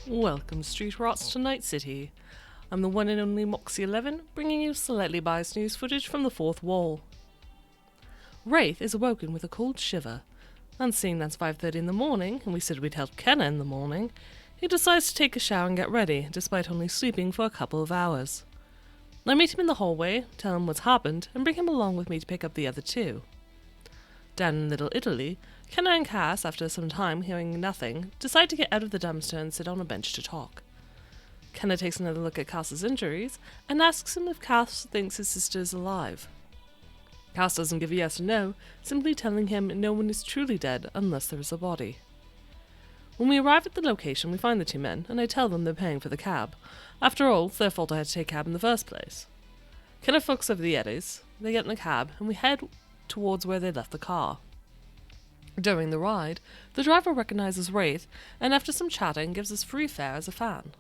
Welcome, Street Rots, to Night City. I'm the one and only Moxie 11, bringing you slightly biased news footage from the fourth wall. Wraith is awoken with a cold shiver, and seeing that it's 5:30 in the morning, and we said we'd help Kenna in the morning, he decides to take a shower and get ready, despite only sleeping for a couple of hours. I meet him in the hallway, tell him what's happened, and bring him along with me to pick up the other two. Down in Little Italy, Kenna and Cass, after some time hearing nothing, decide to get out of the dumpster and sit on a bench to talk. Kenna takes another look at Cass's injuries and asks him if Cass thinks his sister is alive. Cass doesn't give a yes or no, simply telling him no one is truly dead unless there is a body. When we arrive at the location, we find the two men, and I tell them they're paying for the cab. After all, it's their fault I had to take a cab in the first place. Kenna fucks over the Eddies, they get in the cab, and we head towards where they left the car. During the ride, the driver recognizes Wraith, and after some chatting gives us free fare as a fan.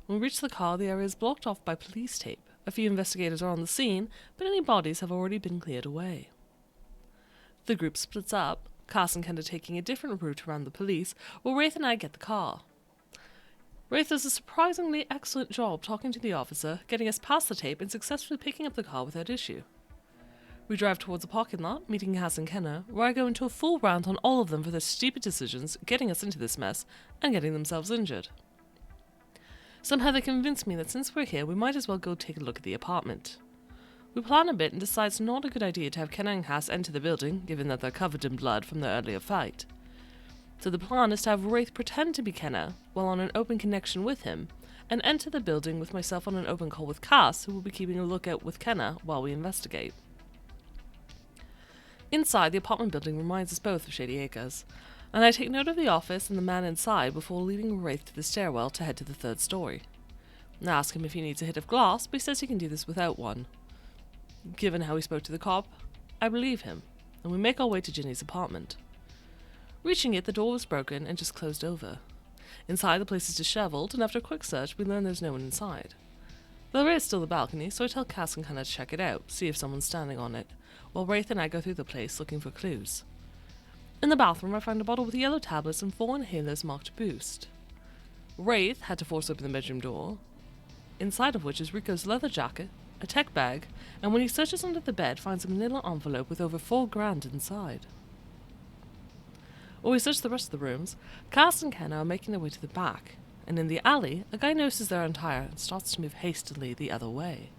When we reach the car, the area is blocked off by police tape. A few investigators are on the scene, but any bodies have already been cleared away. The group splits up, Cass and Kenna taking a different route around the police, while Wraith and I get the car. Wraith does a surprisingly excellent job talking to the officer, getting us past the tape and successfully picking up the car without issue. We drive towards a parking lot, meeting Cass and Kenna, where I go into a full rant on all of them for their stupid decisions, getting us into this mess, and getting themselves injured. Somehow they convince me that since we're here, we might as well go take a look at the apartment. We plan a bit and decide it's not a good idea to have Kenna and Cass enter the building, given that they're covered in blood from their earlier fight. So the plan is to have Wraith pretend to be Kenna, while on an open connection with him, and enter the building with myself on an open call with Cass, who will be keeping a lookout with Kenna while we investigate. Inside, the apartment building reminds us both of Shady Acres, and I take note of the office and the man inside before leading Wraith to the stairwell to head to the third story. I ask him if he needs a hit of glass, but he says he can do this without one. Given how he spoke to the cop, I believe him, and we make our way to Ginny's apartment. Reaching it, the door was broken and just closed over. Inside, the place is disheveled, and after a quick search, we learn there's no one inside. There is still the balcony, so I tell Cass and Kenna to check it out, see if someone's standing on it, while Wraith and I go through the place looking for clues. In the bathroom, I find a bottle with yellow tablets and 4 inhalers marked Boost. Wraith had to force open the bedroom door, inside of which is Rico's leather jacket, a tech bag, and when he searches under the bed, finds a manila envelope with over $4,000 inside. While we search the rest of the rooms, Cass and Kenna are making their way to the back, and in the alley, a guy notices their attire and starts to move hastily the other way.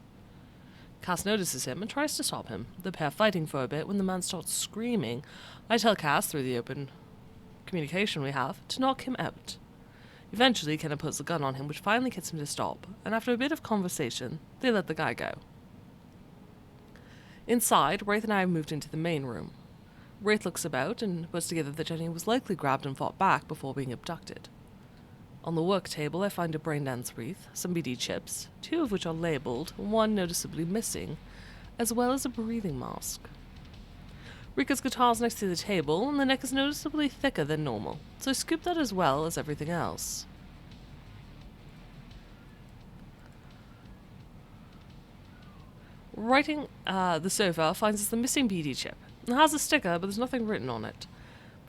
Cass notices him and tries to stop him, the pair fighting for a bit. When the man starts screaming, I tell Cass, through the open communication we have, to knock him out. Eventually, Kenna puts a gun on him, which finally gets him to stop, and after a bit of conversation, they let the guy go. Inside, Wraith and I have moved into the main room. Wraith looks about and puts together that Jenny was likely grabbed and fought back before being abducted. On the work table, I find a brain dance wreath, some BD chips, 2 of which are labelled, 1 noticeably missing, as well as a breathing mask. Rika's guitar is next to the table, and the neck is noticeably thicker than normal, so I scoop that as well as everything else. Writing the sofa finds us the missing BD chip. It has a sticker, but there's nothing written on it.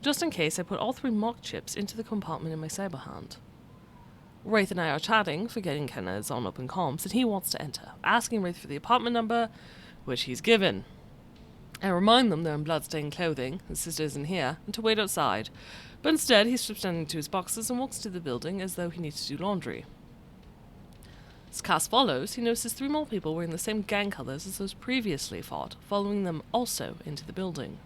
Just in case, I put all 3 marked chips into the compartment in my saber hand. Wraith and I are chatting, forgetting Kenna is on open comms, and he wants to enter, asking Wraith for the apartment number, which he's given. I remind them they're in blood-stained clothing, his sister isn't here, and to wait outside, but instead he strips down into his boxes and walks to the building as though he needs to do laundry. As Cass follows, he notices 3 more people wearing the same gang colours as those previously fought, following them also into the building.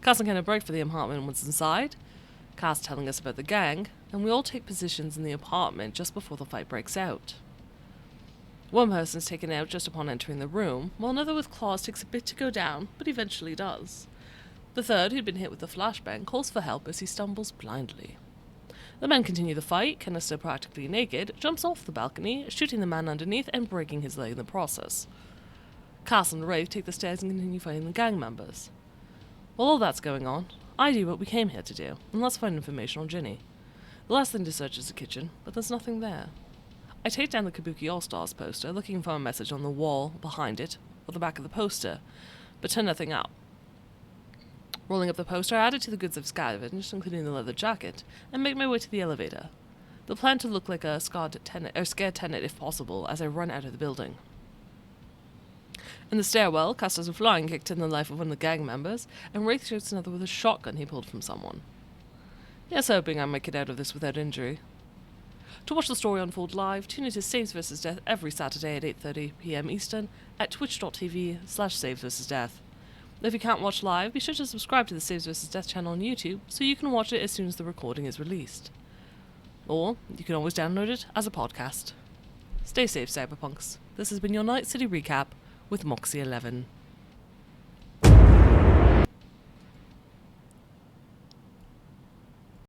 Cass and Kenna break for the apartment once inside, Cass telling us about the gang, and we all take positions in the apartment just before the fight breaks out. One person is taken out just upon entering the room, while another with claws takes a bit to go down, but eventually does. The third, who'd been hit with a flashbang, calls for help as he stumbles blindly. The men continue the fight. Kenna, still practically naked, jumps off the balcony, shooting the man underneath and breaking his leg in the process. Cass and Wraith take the stairs and continue fighting the gang members. While all that's going on, I do what we came here to do, and let's find information on Ginny. The last thing to search is the kitchen, but there's nothing there. I take down the Kabuki All-Stars poster, looking for a message on the wall behind it, or the back of the poster, but turn nothing up. Rolling up the poster, I added to the goods I've scavenged, including the leather jacket, and make my way to the elevator. The plan to look like a scared tenant if possible as I run out of the building. In the stairwell, cast a flying kick to the life of one of the gang members, and Wraith shoots another with a shotgun he pulled from someone. Yes, hoping I might get out of this without injury. To watch the story unfold live, tune into Saves vs. Death every Saturday at 8:30 p.m. Eastern at twitch.tv/SavesVsDeath. If you can't watch live, be sure to subscribe to the Saves vs. Death channel on YouTube so you can watch it as soon as the recording is released. Or you can always download it as a podcast. Stay safe, Cyberpunks. This has been your Night City Recap with Moxie 11.